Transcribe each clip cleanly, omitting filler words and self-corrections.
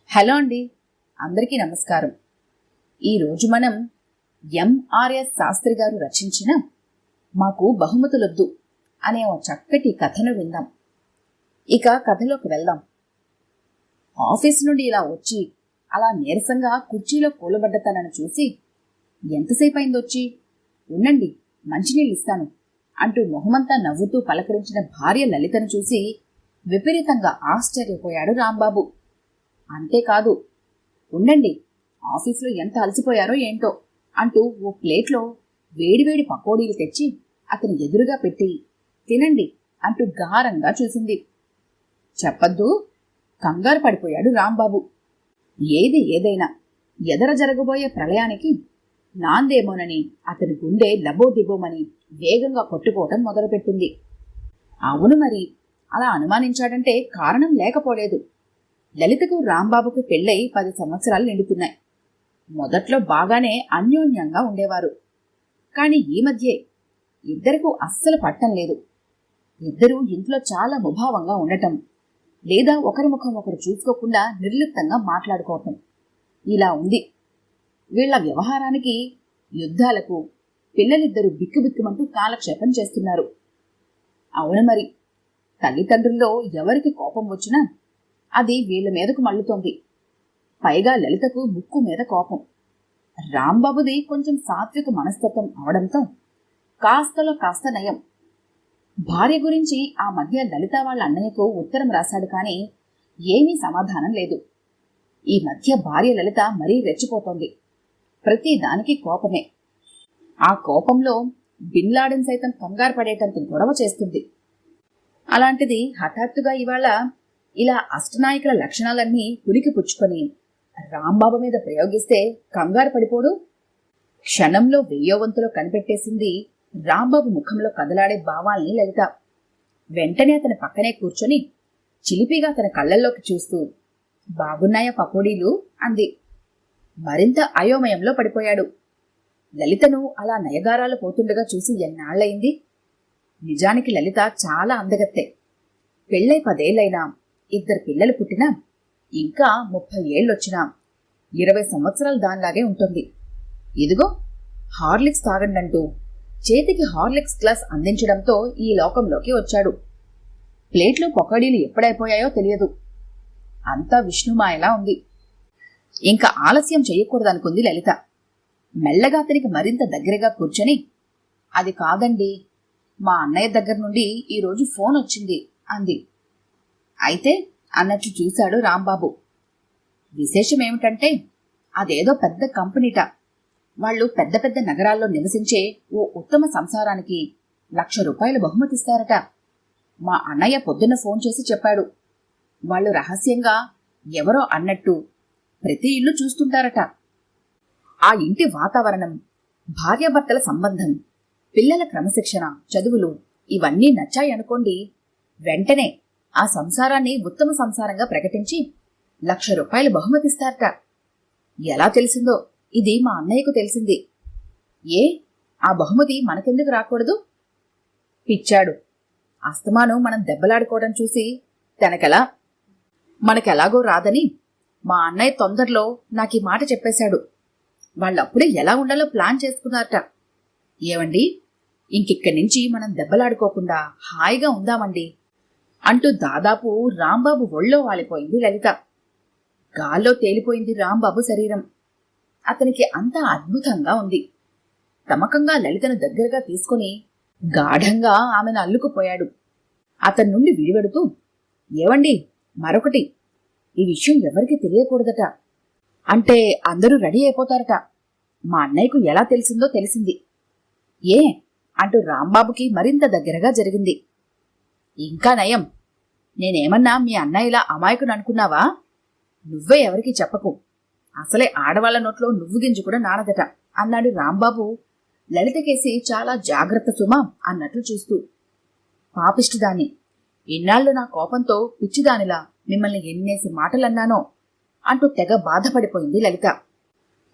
Hello అండి, అందరికీ నమస్కారం. ఈరోజు మనం ఎంఆర్ఎస్ శాస్త్రి గారు రచించిన మాకు బహుమతులొద్దు అనే ఓ చక్కటి కథను విందాం. ఇక కథలోకి వెళ్దాం. ఆఫీస్ నుండి ఇలా వచ్చి అలా నీరసంగా కుర్చీలో కూలబడ్డ తనను చూసి, ఎంతసేపు అయిందొచ్చి, ఉండండి మంచినీళ్ళు ఇస్తాను అంటూ మొహమంతా నవ్వుతూ పలకరించిన భార్య లలితను చూసి విపరీతంగా ఆశ్చర్యపోయాడు రాంబాబు. అంతేకాదు, ఉండండి ఆఫీసులో ఎంత అలసిపోయారో ఏంటో అంటూ ఓ ప్లేట్లో వేడివేడి పకోడీలు తెచ్చి అతని ఎదురుగా పెట్టి, తినండి అంటూ గారంగా చూసింది. చెప్పద్దు, కంగారు పడిపోయాడు రాంబాబు. ఏది ఏదైనా ఎదర జరగబోయే ప్రళయానికి నాందేమోనని అతని గుండె లబోదిబోమని వేగంగా కొట్టుకోవటం మొదలుపెట్టింది. అవును మరి, అలా అనుమానించాడంటే కారణం లేకపోలేదు. లలితకు రాంబాబుకు పెళ్ళై 10 సంవత్సరాలు నిండుతున్నాయి. మొదట్లో బాగానే అన్యోన్యంగా ఉండేవారు. కాని ఈ మధ్యే ఇద్దరికూ అస్సలు పట్టం లేదు. ఇద్దరూ ఇంట్లో చాలా ముభావంగా ఉండటం, లేదా ఒకరి ముఖం ఒకరు చూసుకోకుండా నిర్లిప్తంగా మాట్లాడుకోవటం, ఇలా ఉంది. వీళ్ల వ్యవహారానికి యుద్ధాలకు పిల్లలిద్దరూ బిక్కుబిక్కుమంటూ కాలక్షేపం చేస్తున్నారు. అవును మరి, తల్లిదండ్రుల్లో ఎవరికి కోపం వచ్చినా అది వీళ్ల మీదకు మళ్ళుతోంది. పైగా లలితకు ముక్కు మీద కోపం. రాంబాబుది కొంచెం సాత్విక మనస్తత్వం అవడంతో కాస్తలో కాస్త నయం. భార్య గురించి ఆ మధ్య లలిత వాళ్ళ అన్నయ్యకు ఉత్తరం రాశాడు, కానీ ఏమీ సమాధానం లేదు. ఈ మధ్య భార్య లలిత మరీ రెచ్చిపోతోంది. ప్రతి దానికి కోపమే. ఆ కోపంలో బిన్లాడెన్ సైతం కంగారు పడేటంత గొడవ చేస్తుంది. అలాంటిది హఠాత్తుగా ఇవాళ ఇలా అష్టనాయకుల లక్షణాలన్నీ పులికి పుచ్చుకొని రాంబాబు మీద ప్రయోగిస్తే కంగారు పడిపోడు? క్షణంలో 1000 వంతులో కనిపెట్టేసింది రాంబాబు ముఖంలో కదలాడే భావాల్ని లలిత. వెంటనే అతని పక్కనే కూర్చొని చిలిపిగా తన కళ్ళల్లోకి చూస్తూ, బాగున్నాయా పకోడీలు అంది. మరింత అయోమయంలో పడిపోయాడు. లలితను అలా నయగారాలు పోతుండగా చూసి ఎన్నాళ్లయింది? నిజానికి లలిత చాలా అందగత్తె. పెళ్ళై 10 ఏళ్లైనా, 2 పిల్లలు పుట్టినా, ఇంకా 30 ఏళ్ళొచ్చినా 20 సంవత్సరాలు దానిలాగే ఉంటుంది. ఇదిగో హార్లిక్స్ తాగండంటూ చేతికి హార్లిక్స్ గ్లాస్ అందించడంతో ఈ లోకంలోకి వచ్చాడు. ప్లేట్లో పొకడీలు ఎప్పుడైపోయాయో తెలియదు. అంతా విష్ణుమాయలా ఉంది. ఇంకా ఆలస్యం చెయ్యకూడదనుకుంది లలిత. మెల్లగా అతనికి మరింత దగ్గరగా కూర్చొని, అది కాదండి, మా అన్నయ్య దగ్గర నుండి ఈరోజు ఫోన్ వచ్చింది అంది. అయితే అన్నట్లు చూశాడు రాంబాబు. విశేషమేమిటంటే, అదేదో పెద్ద కంపెనీట. వాళ్ళు పెద్ద పెద్ద నగరాల్లో నివసించే ఓ ఉత్తమ సంసారానికి 1,00,000 రూపాయలు బహుమతిస్తారట. మా అన్నయ్య పొద్దున్న ఫోన్ చేసి చెప్పాడు. వాళ్ళు రహస్యంగా ఎవరో అన్నట్టు ప్రతి ఇల్లు చూస్తుంటారట. ఆ ఇంటి వాతావరణం, భార్యాభర్తల సంబంధం, పిల్లల క్రమశిక్షణ, చదువులు ఇవన్నీ నచ్చాయనుకోండి, వెంటనే ఆ సంసారాన్ని ఉత్తమ సంసారంగా ప్రకటించి 1,00,000 రూపాయలు బహుమతిస్తారట. ఎలా తెలిసిందో ఇది మా అన్నయ్యకు తెలిసింది. ఏ, ఆ బహుమతి మనకెందుకు రాకూడదు? పిచ్చాడు. అస్తమానం మనం దెబ్బలాడుకోవడం చూసి మనకెలాగో రాదని మా అన్నయ్య తొందరలో నాకీ మాట చెప్పేశాడు. వాళ్ళప్పుడే ఎలా ఉండాలో ప్లాన్ చేసుకున్నారట. ఏవండి, ఇంకిక్కడి నుంచి మనం దెబ్బలాడుకోకుండా హాయిగా ఉందామండి అంటూ దాదాపు రాంబాబు ఒళ్ళో వాలిపోయింది లలిత. గాల్లో తేలిపోయింది రాంబాబు శరీరం. అతనికి అంతా అద్భుతంగా ఉంది. తమకంగా లలితను దగ్గరగా తీసుకుని గాఢంగా ఆమెను అల్లుకుపోయాడు. అతని నుండి విడివెడుతూ, ఏవండి, మరొకటి, ఈ విషయం ఎవరికి తెలియకూడదట. అంటే అందరూ రెడీ అయిపోతారట. మా అన్నయ్యకు ఎలా తెలిసిందో తెలిసింది. ఏ అంటూ రాంబాబుకి మరింత దగ్గరగా జరిగింది. ఇంకా నయం, నేనేమన్నా మీ అన్నయ్యలా అమాయకుని అనుకున్నావా? నువ్వే ఎవరికి చెప్పకు. అసలే ఆడవాళ్ల నోట్లో నువ్వు గింజు కూడా నానదట అన్నాడు రాంబాబు లలితకేసి చాలా జాగ్రత్త సుమా అన్నట్లు చూస్తూ. పాపిష్టిదాన్ని, ఇన్నాళ్ళు నా కోపంతో పిచ్చిదానిలా మిమ్మల్ని ఎన్నేసి మాటలన్నానో అంటూ తెగ బాధపడిపోయింది లలిత.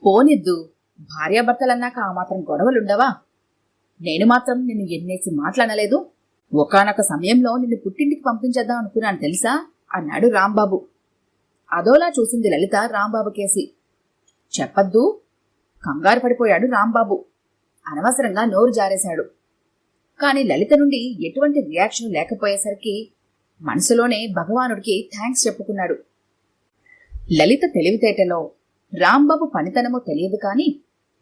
పోనిద్దు, భార్యాభర్తలన్నాక ఆ మాత్రం గొడవలుండవా? నేను మాత్రం నిన్ను ఎన్నేసి మాటలనలేదు. ఒకానొక సమయంలో నిన్ను పుట్టింటికి పంపించేద్దాం అనుకున్నాను తెలుసా అన్నాడు రాంబాబు. అదోలా చూసింది లలిత రాంబాబు కేసి. చెప్పద్దు, కంగారు పడిపోయాడు రాంబాబు. అనవసరంగా నోరు జారేశాడు. కాని లలిత నుండి ఎటువంటి రియాక్షన్ లేకపోయేసరికి మనసులోనే భగవానుడికి థ్యాంక్స్ చెప్పుకున్నాడు. లలిత తెలివితేటలో రాంబాబు పనితనమో తెలియదు కాని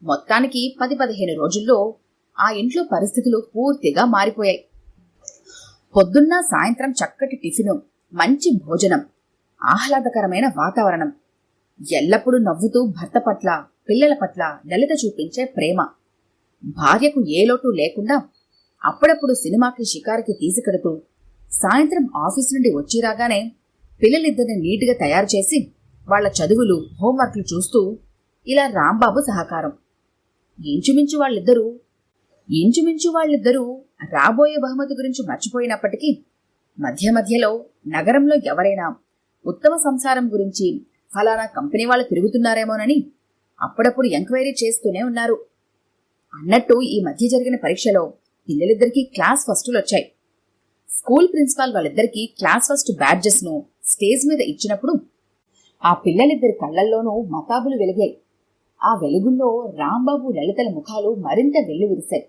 మొత్తానికి 10-15 రోజుల్లో ఆ ఇంట్లో పరిస్థితులు పూర్తిగా మారిపోయాయి. పొద్దున్న సాయంత్రం చక్కటి టిఫిను, మంచి భోజనం, ఆహ్లాదకరమైన వాతావరణం, ఎల్లప్పుడూ నవ్వుతూ భర్త పట్ల, పిల్లల పట్ల లలిత చూపించే ప్రేమ, భార్యకు ఏ లోటు లేకుండా అప్పుడప్పుడు సినిమాకి షికారుకి తీసుకెడుతూ సాయంత్రం ఆఫీసు నుండి వచ్చి రాగానే పిల్లలిద్దరిని నీట్గా తయారు చేసి వాళ్ల చదువులు, హోంవర్క్లు చూస్తూ ఇలా రాంబాబు సహకారం. ఇంచుమించు వాళ్ళిద్దరూ రాబోయే బహుమతి గురించి మర్చిపోయినప్పటికీ మధ్య మధ్యలో నగరంలో ఎవరైనా ఉత్తమ సంసారం గురించి ఫలానా కంపెనీ వాళ్ళు తిరుగుతున్నారేమోనని అప్పుడప్పుడు ఎంక్వైరీ చేస్తూనే ఉన్నారు. అన్నట్టు ఈ మధ్య జరిగిన పరీక్షలో పిల్లలిద్దరికీ క్లాస్ ఫస్టులు వచ్చాయి. స్కూల్ ప్రిన్సిపాల్ వాళ్ళిద్దరికీ క్లాస్ ఫస్ట్ బ్యాడ్జెస్ ను స్టేజ్ మీద ఇచ్చినప్పుడు ఆ పిల్లలిద్దరి కళ్లల్లోనూ మతాబులు వెలిగాయి. ఆ వెలుగుల్లో రాంబాబు, లలితల ముఖాలు మరింత వెల్లువిరిశాయి.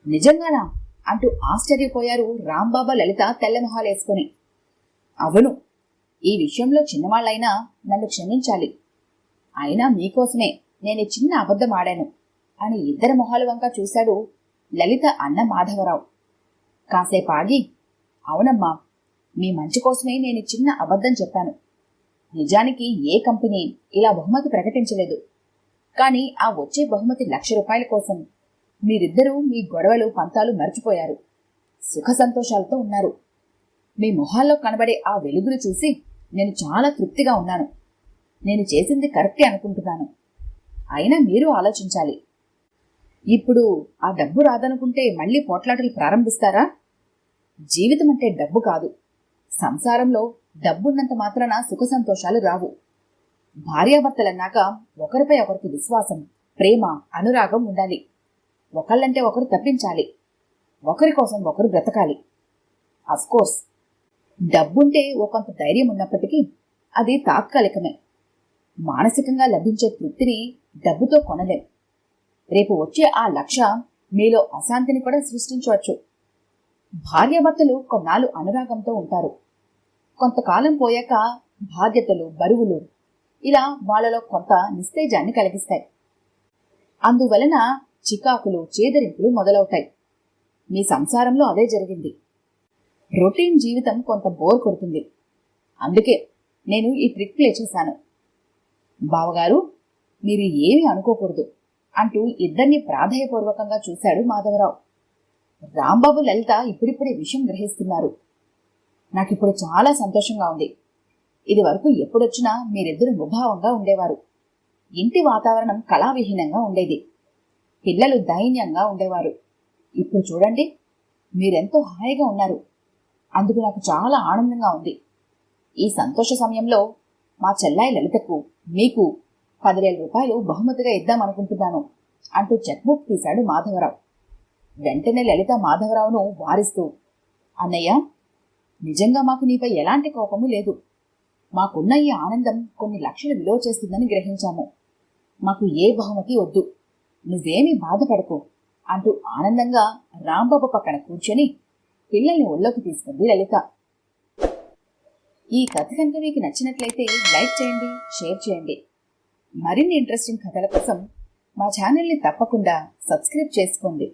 నిజంగానా అంటూ ఆశ్చర్యపోయారు రాంబాబు, లలిత తెల్లమొహాలేసుకుని. అవును, ఈ విషయంలో చిన్నవాళ్లైనా నన్ను క్షమించాలి. అయినా మీకోసమే నేను చిన్న అబద్ధం ఆడాను అని ఇద్దరి మొహాల వంక చూశాడు లలిత అన్న మాధవరావు. కాసేపాగి, అవునమ్మా, మీ మంచి కోసమే నేను చిన్న అబద్ధం చెప్పాను. నిజానికి ఏ కంపెనీ ఇలా బహుమతి ప్రకటించలేదు. కానీ ఆ వచ్చే బహుమతి ₹1,00,000 కోసం మీరిద్దరూ మీ గొడవలు, పంతాలు మర్చిపోయారు. సుఖ సంతోషాలతో ఉన్నారు. మీ మొహాల్లో కనబడే ఆ వెలుగులు చూసి నేను చాలా తృప్తిగా ఉన్నాను. నేను చేసింది కరెక్టే అనుకుంటున్నాను. అయినా మీరు ఆలోచించాలి. ఇప్పుడు ఆ డబ్బు రాదనుకుంటే మళ్లీ పోట్లాటలు ప్రారంభిస్తారా? జీవితం అంటే డబ్బు కాదు. సంసారంలో డబ్బున్నంత మాత్రాన సుఖ సంతోషాలు రావు. భార్యాభర్తలన్నాక ఒకరిపై ఒకరికి విశ్వాసం, ప్రేమ, అనురాగం ఉండాలి. ఒకళ్ళంటే ఒకరు తప్పించాలి. ఒకరి కోసం ఒకరు బ్రతకాలి. అఫ్కోర్స్ డబ్బుంటే ఒకంత ధైర్యం ఉన్నప్పటికీ అది తాత్కాలికమే. మానసికంగా లభించే తృప్తిని డబ్బుతో కొనలేం. రేపు వచ్చే ఆ లక్ష మీలో అశాంతిని కూడా సృష్టించవచ్చు. భార్యాభర్తలు కొన్నాళ్ళు అనురాగంతో ఉంటారు. కొంతకాలం పోయాక బాధ్యతలు, బరువులు ఇలా వాళ్లలో కొంత నిస్తేజాన్ని కలిగిస్తాయి. అందువలన చికాకులు, చేదరింపులు మొదలవుతాయి. మీ సంసారంలో అదే జరిగింది. రొటీన్ జీవితం కొంత బోర్ కొడుతుంది. అందుకే నేను ఈ ట్రిక్ ప్లే చేశాను. బావగారు, మీరు ఏమీ అనుకోకూడదు అంటూ ఇద్దరిని ప్రాధేయపూర్వకంగా చూశాడు మాధవరావు. రాంబాబు, లలిత ఇప్పుడిప్పుడే విషయం గ్రహిస్తున్నారు. నాకిప్పుడు చాలా సంతోషంగా ఉంది. ఇది వరకు ఎప్పుడొచ్చినా మీరిద్దరు ముభావంగా ఉండేవారు. ఇంటి వాతావరణం కళావిహీనంగా ఉండేది. పిల్లలు దైన్యంగా ఉండేవారు. ఇప్పుడు చూడండి, మీరెంతో హాయిగా ఉన్నారు. అందుకు నాకు చాలా ఆనందంగా ఉంది. ఈ సంతోష సమయంలో మా చెల్లాయి లలితకు, మీకు ₹10,000 బహుమతిగా ఇద్దామనుకుంటున్నాను అంటూ చెక్బుక్ తీశాడు మాధవరావు. వెంటనే లలిత మాధవరావును వారిస్తూ, అన్నయ్య, నిజంగా మాకు నీపై ఎలాంటి కోపము లేదు. మాకున్న ఈ ఆనందం కొన్ని లక్షలు విలువ చేస్తుందని గ్రహించాము. మాకు ఏ బహుమతి వద్దు. నువ్వేమీ బాధపడకు అంటూ ఆనందంగా రాంబాబు పక్కన కూర్చొని పిల్లల్ని ఒళ్ళోకి తీసుకుంది లలిత. ఈ కథ కనుక మీకు నచ్చినట్లయితే లైక్ చేయండి, షేర్ చేయండి. మరిన్ని ఇంట్రెస్టింగ్ కథల కోసం మా ఛానల్ని తప్పకుండా సబ్స్క్రైబ్ చేసుకోండి.